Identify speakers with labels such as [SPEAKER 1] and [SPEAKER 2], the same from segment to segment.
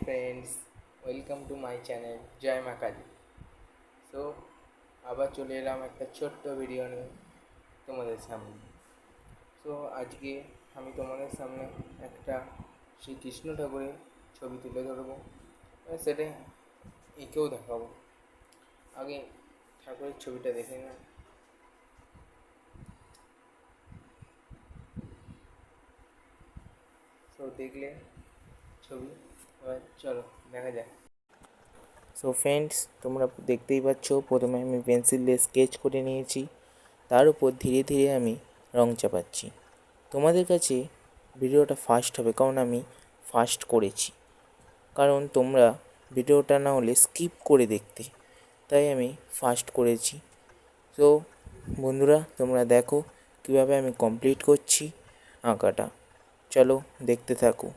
[SPEAKER 1] Friends, welcome to my channel জয় মা Kali. So আবার চলে এলাম একটা ছোট্ট ভিডিও নিয়ে তোমাদের সামনে। সো আজকে আমি তোমাদের সামনে একটা শ্রীকৃষ্ণ ঠাকুরের ছবি তুলে ধরবো, সেটা এঁকেও দেখাবো। আগে ঠাকুরের ছবিটা দেখে নাও। সো দেখলে ছবি, এবার চলো দেখা যাক। সো ফ্রেন্ডস, তোমরা দেখতেই পাচ্ছ, প্রথমে আমি পেন্সিল দিয়ে স্কেচ করে নিয়েছি, তার উপর ধীরে ধীরে আমি রং চাপাচ্ছি। তোমাদের কাছে ভিডিওটা ফাস্ট হবে, কারণ আমি ফাস্ট করেছি, কারণ তোমরা ভিডিওটা না হলে স্কিপ করে দেখতে, তাই আমি ফাস্ট করেছি। তো বন্ধুরা, তোমরা দেখো কীভাবে আমি কমপ্লিট করছি আঁকাটা। চলো দেখতে থাকো।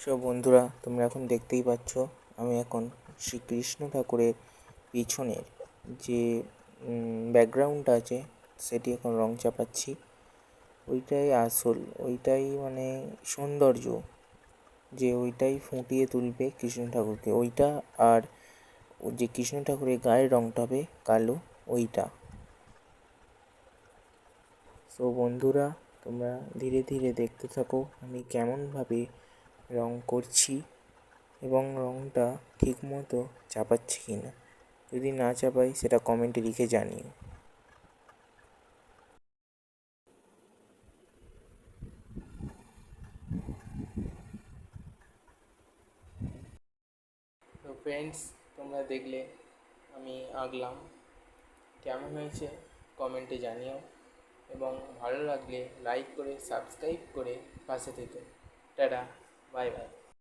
[SPEAKER 1] সো বন্ধুরা, তোমরা এখন দেখতেই পাচ্ছ, আমি এখন শ্রীকৃষ্ণ ঠাকুরের পিছনের যে ব্যাকগ্রাউন্ডটা আছে সেটি এখন রং চাপাচ্ছি। ওইটাই আসল, ওইটাই মানে সৌন্দর্য, যে ওইটাই ফুটিয়ে তুলবে কৃষ্ণ ঠাকুরকে, ওইটা। আর যে কৃষ্ণ ঠাকুরের গায়ের রংটা হবে কালো, ওইটা। সো বন্ধুরা, তোমরা ধীরে ধীরে দেখতে থাকো আমি কেমনভাবে রং করছি এবং রংটা ঠিকমতো চাপাচ্ছি কি না। যদি না চাপাই সেটা কমেন্টে লিখে জানিও। তো ফ্রেন্ডস, তোমরা দেখলে আমি আঁকলাম, কেমন হয়েছে কমেন্টে জানিও, এবং ভালো লাগলে লাইক করে সাবস্ক্রাইব করে পাশে থেকে। Tata, bye bye.